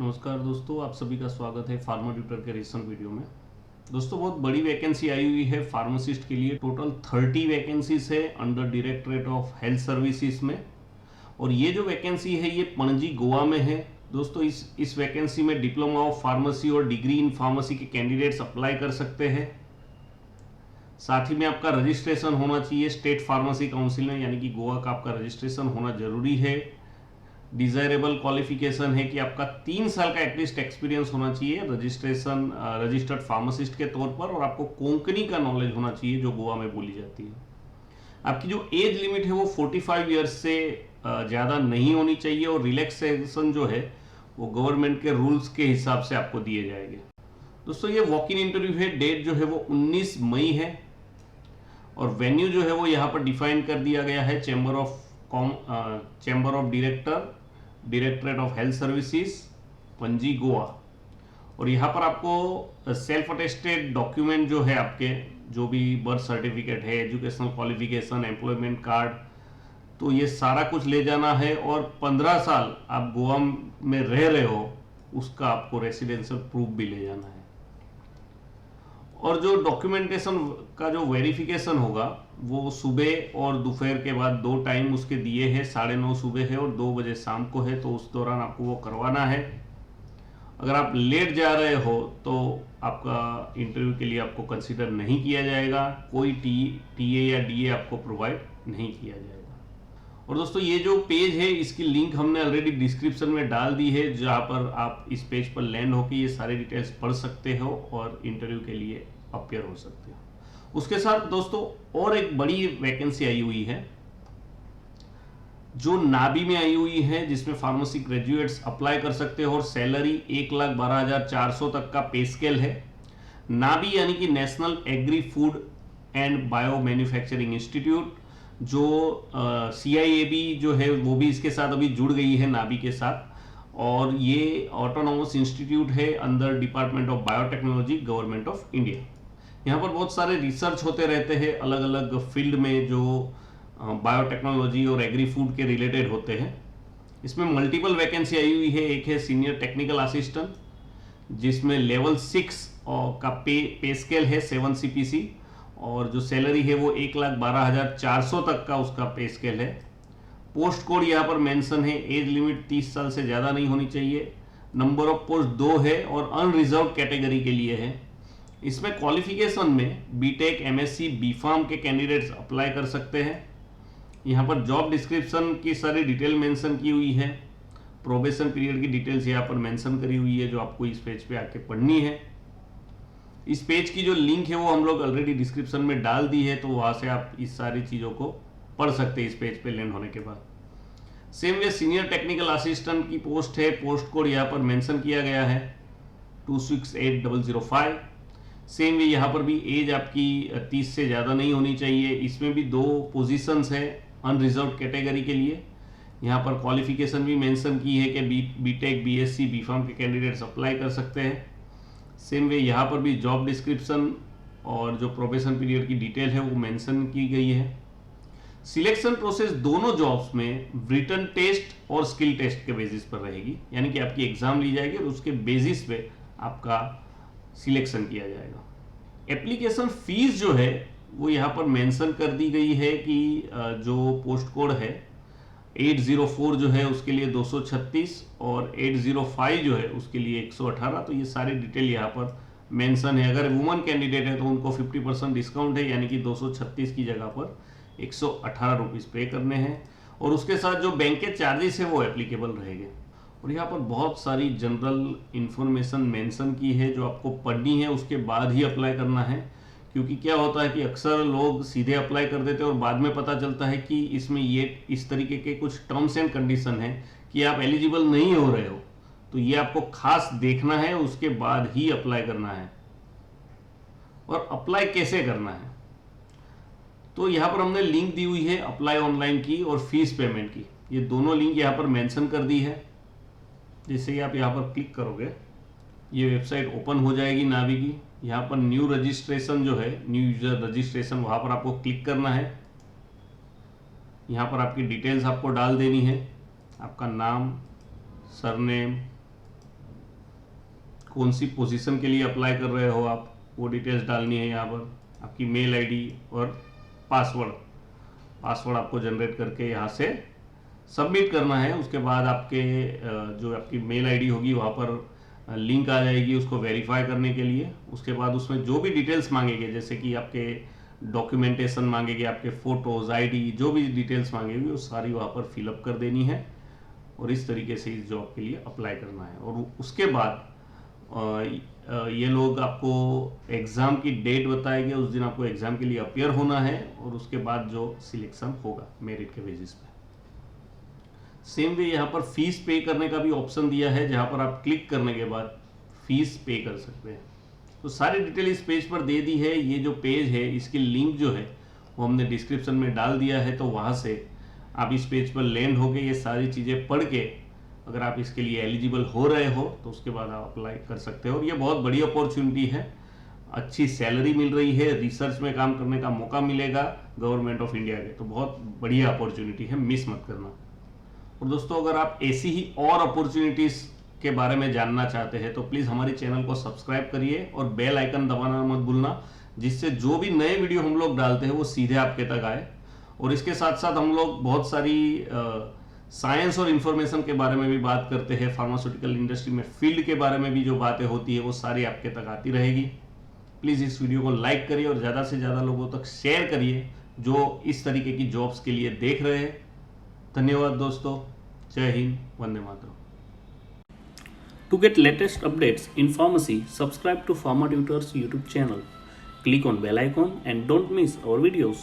नमस्कार दोस्तों, आप सभी का स्वागत है फार्मा ट्यूटर के रिसेंट वीडियो में। दोस्तों, बहुत बड़ी वैकेंसी आई हुई है फार्मासिस्ट के लिए। टोटल 30 वैकेंसीज है under directorate of health services में। और ये जो वैकेंसी है ये पणजी गोवा में है। दोस्तों, इस वैकेंसी में डिप्लोमा ऑफ फार्मेसी और डिग्री इन फार्मेसी के कैंडिडेट्स अप्लाई कर सकते हैं। साथ ही में आपका रजिस्ट्रेशन होना चाहिए स्टेट फार्मेसी काउंसिल में, यानी कि गोवा का आपका रजिस्ट्रेशन होना जरूरी है। डिजायरेबल क्वालिफिकेशन है कि आपका 3 साल का एटलीस्ट एक्सपीरियंस होना चाहिए रजिस्टर्ड फार्मासिस्ट के तौर पर, और आपको कोंकणी का नॉलेज होना चाहिए जो गोवा में बोली जाती है। आपकी जो एज लिमिट है वो 45 ईयर्स से ज़्यादा नहीं होनी चाहिए, और रिलैक्सेशन जो है वो गवर्नमेंट के रूल्स के हिसाब से आपको दिए जाएंगे। दोस्तों, ये वॉक इन इंटरव्यू है। डेट जो है वो 19 मई है, और वेन्यू जो है वो यहाँ पर डिफाइन कर दिया गया है chamber of directorate of health services Panaji Goa. और यहाँ पर आपको सेल्फ अटेस्टेड डॉक्यूमेंट जो है आपके, जो भी बर्थ सर्टिफिकेट है, एजुकेशनल क्वालिफिकेशन, एम्प्लॉयमेंट कार्ड, तो ये सारा कुछ ले जाना है। और 15 साल आप गोवा में रह रहे हो उसका आपको रेसिडेंशियल प्रूफ भी ले जाना है। और जो डॉक्यूमेंटेशन का जो वेरिफिकेशन होगा वो सुबह और दोपहर के बाद 2 टाइम उसके दिए हैं। 9:30 सुबह है और 2 बजे शाम को है, तो उस दौरान आपको वो करवाना है। अगर आप लेट जा रहे हो तो आपका इंटरव्यू के लिए आपको कंसीडर नहीं किया जाएगा। कोई टीए या डीए आपको प्रोवाइड नहीं किया जाएगा। और दोस्तों, ये जो पेज है इसकी लिंक हमने ऑलरेडी डिस्क्रिप्शन में डाल दी है, जहाँ पर आप इस पेज पर लैंड होकर ये सारे डिटेल्स पढ़ सकते हो और इंटरव्यू के लिए अपियर हो सकते हो। उसके साथ दोस्तों और एक बड़ी वैकेंसी आई हुई है जो नाबी में आई हुई है, जिसमें फार्मेसी ग्रेजुएट्स अप्लाई कर सकते हो, और सैलरी 1,12,400 तक का पे स्केल है। नाबी यानी कि national agri food and bio manufacturing institute, जो CIAB जो है वो भी इसके साथ अभी जुड़ गई है नाबी के साथ। और ये ऑटोनोमस इंस्टीट्यूट है अंदर department of biotechnology, government of India. यहाँ पर बहुत सारे रिसर्च होते रहते हैं अलग अलग फील्ड में जो बायोटेक्नोलॉजी और एग्री फूड के रिलेटेड होते हैं। इसमें मल्टीपल वैकेंसी आई हुई है। एक है सीनियर टेक्निकल असिस्टेंट, जिसमें लेवल 6 का पे स्केल है 7 CPC, और जो सैलरी है वो 1,12,400 तक का उसका पे स्केल है। पोस्ट कोड यहाँ पर मेंशन है। एज लिमिट 30 साल से ज़्यादा नहीं होनी चाहिए। नंबर ऑफ पोस्ट 2 है और अनरिजर्व कैटेगरी के लिए है। इसमें क्वालिफिकेशन में बीटेक, MSc, B.Pharm के कैंडिडेट्स अप्लाई कर सकते हैं। यहाँ पर जॉब डिस्क्रिप्शन की सारी डिटेल मेंशन की हुई है। प्रोबेशन पीरियड की डिटेल्स यहाँ पर मेंशन करी हुई है, जो आपको इस पेज पे आके पढ़नी है। इस पेज की जो लिंक है वो हम लोग ऑलरेडी डिस्क्रिप्शन में डाल दी है, तो वहाँ से आप इस सारी चीज़ों को पढ़ सकते हैं इस पेज पे लैंड होने के बाद। Same way senior technical assistant की पोस्ट है। पोस्ट कोड यहाँ पर मेंशन किया गया है 268005। सेम वे यहाँ पर भी एज आपकी 30 से ज़्यादा नहीं होनी चाहिए। इसमें भी 2 पोजीशंस है अनरिजर्व कैटेगरी के लिए। यहाँ पर क्वालिफिकेशन भी मेंशन की है कि बीटेक, BSc, B.Pharm के कैंडिडेट्स अप्लाई कर सकते हैं। सेम वे यहाँ पर भी जॉब डिस्क्रिप्शन और जो प्रोबेशन पीरियड की डिटेल है वो मेंशन की गई है। सिलेक्शन प्रोसेस दोनों जॉब्स में रिटन टेस्ट और स्किल टेस्ट के बेसिस पर रहेगी, यानी कि आपकी एग्जाम ली जाएगी और उसके बेसिस पे आपका सिलेक्शन किया जाएगा। एप्लीकेशन फीस जो है वो यहाँ पर मेंशन कर दी गई है कि जो पोस्ट कोड है 804 जो है उसके लिए 236 और 805 जो है उसके लिए 118। तो ये सारी डिटेल यहाँ पर मेंशन है। अगर वुमन कैंडिडेट है तो उनको 50% डिस्काउंट है, यानी कि 236 की जगह पर 118 रुपीज़ पे करने हैं। और उसके साथ जो बैंक के चार्जेस है वो एप्लीकेबल रहेंगे। और यहाँ पर बहुत सारी जनरल इंफॉर्मेशन मेंशन की है जो आपको पढ़नी है, उसके बाद ही अप्लाई करना है। क्योंकि क्या होता है कि अक्सर लोग सीधे अप्लाई कर देते हैं और बाद में पता चलता है कि इसमें ये इस तरीके के कुछ टर्म्स एंड कंडीशन है कि आप एलिजिबल नहीं हो रहे हो। तो ये आपको खास देखना है, उसके बाद ही अप्लाई करना है। और अप्लाई कैसे करना है, तो यहाँ पर हमने लिंक दी हुई है अप्लाई ऑनलाइन की और फीस पेमेंट की। ये दोनों लिंक यहाँ पर मेंशन कर दी है। जैसे ही आप यहाँ पर क्लिक करोगे ये वेबसाइट ओपन हो जाएगी नाबी की। यहाँ पर न्यू रजिस्ट्रेशन जो है, न्यू यूजर रजिस्ट्रेशन, वहाँ पर आपको क्लिक करना है। यहाँ पर आपकी डिटेल्स आपको डाल देनी है, आपका नाम, सरनेम, कौन सी पोजीशन के लिए अप्लाई कर रहे हो आप, वो डिटेल्स डालनी है यहाँ पर। आपकी मेल आईडी और पासवर्ड आपको जनरेट करके यहाँ से सबमिट करना है। उसके बाद आपके जो आपकी मेल आईडी होगी वहाँ पर लिंक आ जाएगी उसको वेरीफाई करने के लिए। उसके बाद उसमें जो भी डिटेल्स मांगेंगे, जैसे कि आपके डॉक्यूमेंटेशन मांगेंगे, आपके फोटोज, आईडी, जो भी डिटेल्स मांगेगी वो सारी वहाँ पर फिलअप कर देनी है और इस तरीके से इस जॉब के लिए अप्लाई करना है। और उसके बाद ये लोग आपको एग्ज़ाम की डेट बताएंगे, उस दिन आपको एग्ज़ाम के लिए अपियर होना है और उसके बाद जो सिलेक्शन होगा मेरिट के बेसिस पे। सेम वे यहाँ पर फीस पे करने का भी ऑप्शन दिया है, जहाँ पर आप क्लिक करने के बाद फीस पे कर सकते हैं। तो सारी डिटेल इस पेज पर दे दी है। ये जो पेज है इसकी लिंक जो है वो हमने डिस्क्रिप्शन में डाल दिया है, तो वहाँ से आप इस पेज पर लैंड होके ये सारी चीज़ें पढ़ के अगर आप इसके लिए एलिजिबल हो रहे हो तो उसके बाद आप अप्लाई कर सकते हो। और ये बहुत बड़ी अपॉर्चुनिटी है, अच्छी सैलरी मिल रही है, रिसर्च में काम करने का मौका मिलेगा गवर्नमेंट ऑफ इंडिया के, तो बहुत बढ़िया अपॉर्चुनिटी है, मिस मत करना। और दोस्तों अगर आप ऐसी ही और अपॉर्चुनिटीज़ के बारे में जानना चाहते हैं तो प्लीज़ हमारे चैनल को सब्सक्राइब करिए और बेल आइकन दबाना मत भूलना, जिससे जो भी नए वीडियो हम लोग डालते हैं वो सीधे आपके तक आए। और इसके साथ साथ हम लोग बहुत सारी साइंस और इन्फॉर्मेशन के बारे में भी बात करते हैं। फार्मास्यूटिकल इंडस्ट्री में फील्ड के बारे में भी जो बातें होती है वो सारी आपके तक आती रहेगी। प्लीज़ इस वीडियो को लाइक करिए और ज़्यादा से ज़्यादा लोगों तक शेयर करिए जो इस तरीके की जॉब्स के लिए देख रहे हैं। धन्यवाद दोस्तों, जय Hind, Vande Mataram. To get latest updates in pharmacy, subscribe to Pharma Tutors YouTube channel. Click on bell icon and don't miss our videos.